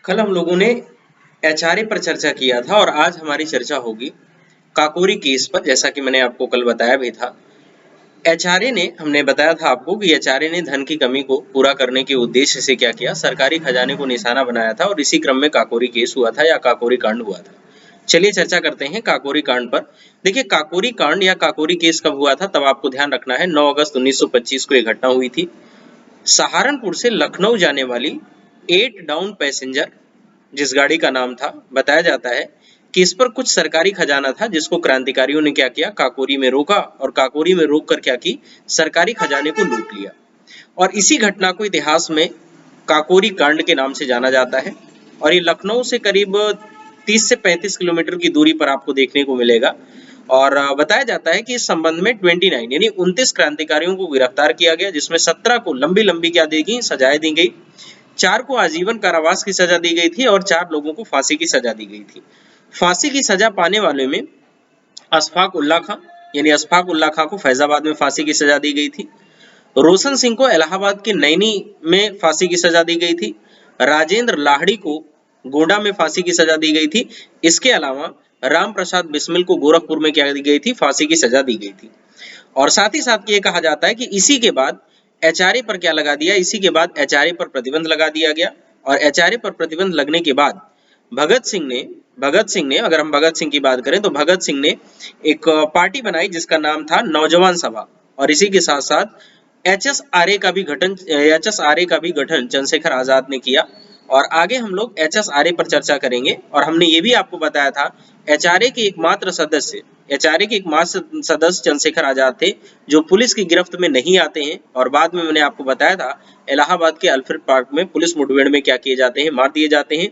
कल हम लोगों ने एचआरए पर चर्चा किया था और आज हमारी चर्चा होगी काकोरी केस पर। जैसा कि मैंने आपको कल बताया भी था, एचआरए ने हमने बताया था आपको कि एचआरए ने धन की कमी को पूरा करने के उद्देश्य से क्या किया, सरकारी खजाने को निशाना बनाया था और इसी क्रम में काकोरी केस हुआ था या काकोरी कांड हुआ था। चलिए चर्चा करते हैं काकोरी कांड पर। देखिए, काकोरी कांड या काकोरी केस कब हुआ था, तब आपको ध्यान रखना है 9 अगस्त 1925 को यह घटना हुई थी। सहारनपुर से लखनऊ जाने वाली 8 डाउन पैसेंजर जिस गाड़ी का नाम था, बताया जाता है कि इस पर कुछ सरकारी खजाना था जिसको क्रांतिकारियों ने क्या किया, काकोरी में रोका और काकोरी में रोक कर क्या की, सरकारी खजाने को लूट लिया। और इसी घटना को इतिहास में काकोरी कांड के नाम से जाना जाता है। और ये लखनऊ से करीब 30 से 35 किलोमीटर की दूरी पर आपको देखने को मिलेगा। और बताया जाता है कि इस संबंध में 29 यानी 29 क्रांतिकारियों को गिरफ्तार किया गया, जिसमें 17 को लंबी लंबी क्या दी गई, सजाएं दी गई। 4 को आजीवन कारावास की सजा दी गई थी और 4 लोगों को फांसी की सजा दी गई थी। फांसी की सजा पाने वाले में अशफाक उल्ला खां, यानी अशफाक उल्ला खां को फैजाबाद में फांसी की सजा दी गई थी। रोशन सिंह को इलाहाबाद के नैनी में फांसी की सजा दी गई थी। राजेंद्र लाहड़ी को गोंडा में फांसी की सजा दी गई थी। इसके अलावा राम प्रसाद बिस्मिल को गोरखपुर में क्या दी गई थी, फांसी की सजा दी गई थी। और साथ ही साथ ये कहा जाता है कि इसी के बाद एचआरए पर क्या लगा दिया, इसी के बाद एचआरए पर प्रतिबंध लगा दिया गया। और एचआरए पर प्रतिबंध लगने के बाद भगत सिंह ने अगर हम भगत सिंह की बात करें तो भगत सिंह ने एक पार्टी बनाई जिसका नाम था नौजवान सभा। और इसी के साथ साथ एचएसआरए का भी गठन चंद्रशेखर आजाद ने किया। और आगे हम लोग एचएसआरए पर चर्चा करेंगे। और हमने ये भी आपको बताया था एचआरए के एकमात्र सदस्य चंद्रशेखर आजाद थे, जो पुलिस की गिरफ्त में नहीं आते हैं। और बाद में मैंने आपको बताया था इलाहाबाद के अल्फ्रेड पार्क में पुलिस मुठभेड़ में क्या किए जाते हैं, मार दिए जाते हैं।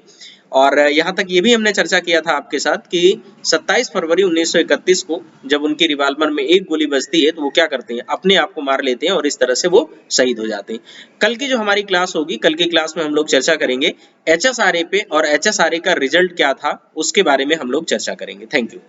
और यहाँ तक ये भी हमने चर्चा किया था आपके साथ कि 27 फरवरी 1931 को जब उनके रिवाल्वर में एक गोली बजती है तो वो क्या करते हैं, अपने आप को मार लेते हैं और इस तरह से वो शहीद हो जाते हैं। कल की जो हमारी क्लास होगी, कल की क्लास में हम लोग चर्चा करेंगे एचएसआरए पे और एचएसआरए का रिजल्ट क्या था उसके बारे में हम लोग चर्चा करेंगे। Thank you.